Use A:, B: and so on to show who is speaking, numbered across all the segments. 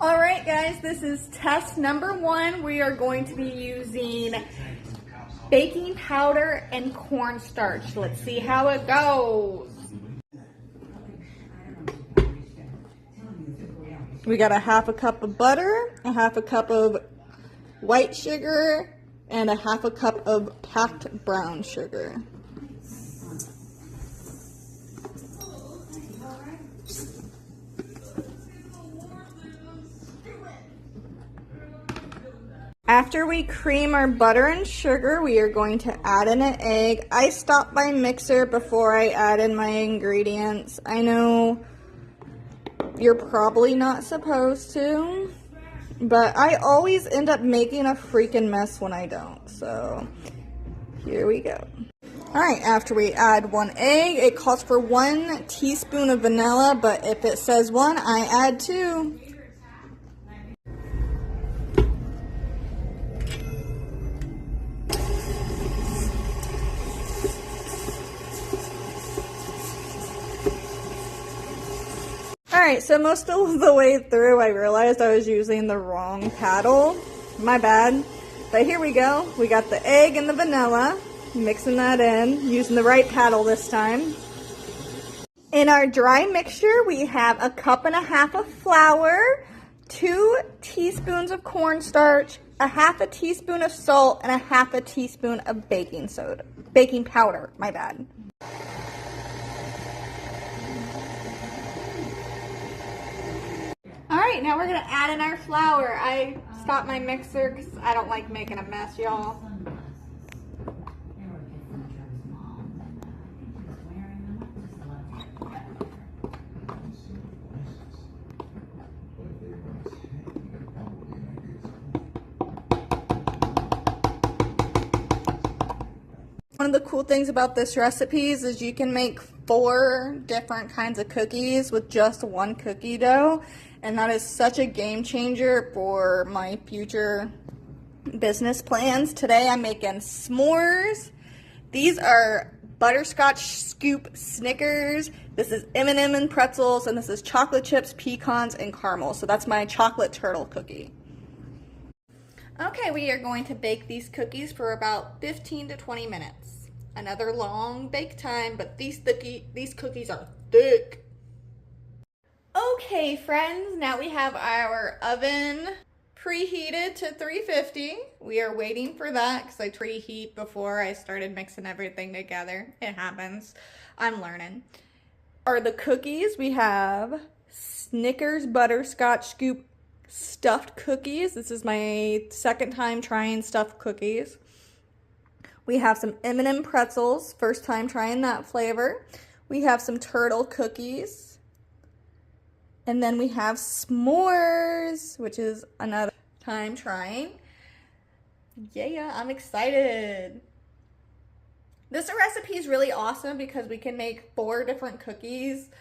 A: All right, guys, this is test number 1. We are going to be using baking powder and cornstarch. Let's see how it goes. We got a half a cup of butter, a half a cup of white sugar, and a half a cup of packed brown sugar. After we cream our butter and sugar, we are going to add in an egg. I stopped my mixer before I add in my ingredients. I know you're probably not supposed to, but I always end up making a freaking mess when I don't. So here we go. All right, after we add 1 egg, it calls for 1 teaspoon of vanilla, but if it says 1, I add 2. Alright, so most of the way through I realized I was using the wrong paddle. My bad. But here we go. We got the egg and the vanilla. Mixing that in. Using the right paddle this time. In our dry mixture, we have a cup and a half of flour, 2 teaspoons of cornstarch, a half a teaspoon of salt, and a half a teaspoon of baking powder. My bad. Alright, now we're going to add in our flour. I stopped my mixer because I don't like making a mess, y'all. One of the cool things about this recipe is you can make 4 different kinds of cookies with just 1 cookie dough, and that is such a game changer for my future business plans. Today I'm making s'mores. These are butterscotch scoop Snickers. This is M&M and pretzels, and this is chocolate chips, pecans, and caramel. So that's my chocolate turtle cookie. Okay, we are going to bake these cookies for about 15 to 20 minutes. Another long bake time, but these cookies are thick. Okay, friends, now we have our oven preheated to 350. We are waiting for that because I preheat before I started mixing everything together. It happens. I'm learning. Are the cookies. We have Snickers butterscotch scoop stuffed cookies. This is my 2nd time trying stuffed cookies. We have some M&M pretzels, first time trying that flavor. We have some turtle cookies. And then we have s'mores, which is another time trying. Yeah, I'm excited. This recipe is really awesome because we can make 4 different cookies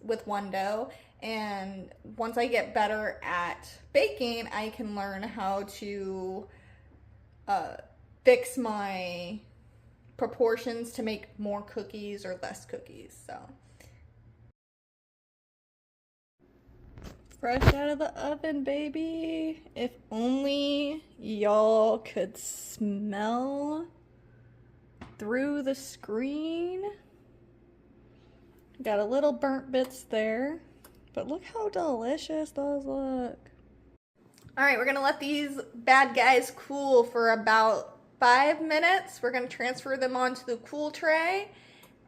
A: with 1 dough. And once I get better at baking, I can learn how to fix my proportions to make more cookies or less cookies. So fresh out of the oven, baby. If only y'all could smell through the screen. Got a little burnt bits there. But look how delicious those look. All right, we're gonna let these bad guys cool for about 5 minutes. We're gonna transfer them onto the cool tray,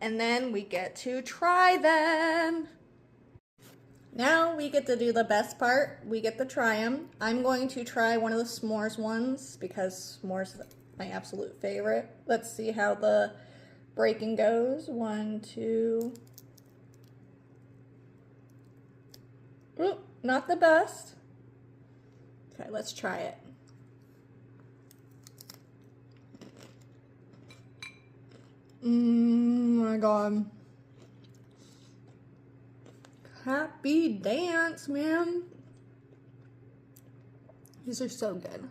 A: and then we get to try them. Now we get to do the best part. We get to try them. I'm going to try one of the s'mores ones because s'mores is my absolute favorite. Let's see how the breaking goes. 1, 2. Ooh, not the best. Okay, let's try it. My God. Happy dance, man. These are so good.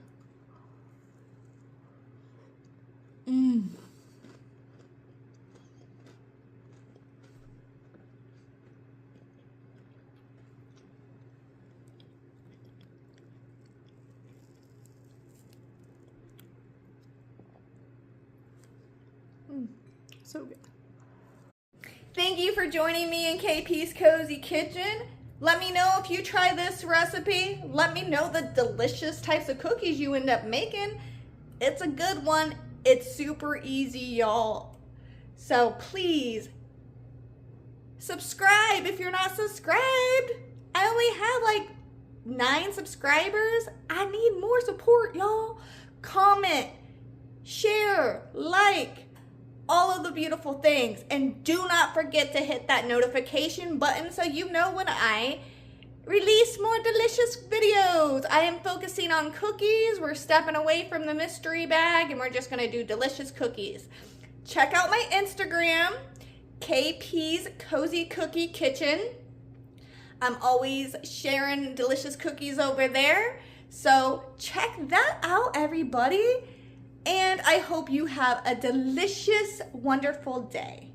A: So good. Thank you for joining me in KP's Cozy Kitchen. Let me know if you try this recipe. Let me know the delicious types of cookies you end up making. It's a good one. It's super easy, y'all. So please subscribe if you're not subscribed. I only have like 9 subscribers. I need more support, y'all. Comment, share, like, all of the beautiful things. And do not forget to hit that notification button so you know when I release more delicious videos. I am focusing on cookies. We're stepping away from the mystery bag and we're just gonna do delicious cookies. Check out my Instagram, KP's Cozy Cookie Kitchen. I'm always sharing delicious cookies over there. So check that out, everybody. And I hope you have a delicious, wonderful day.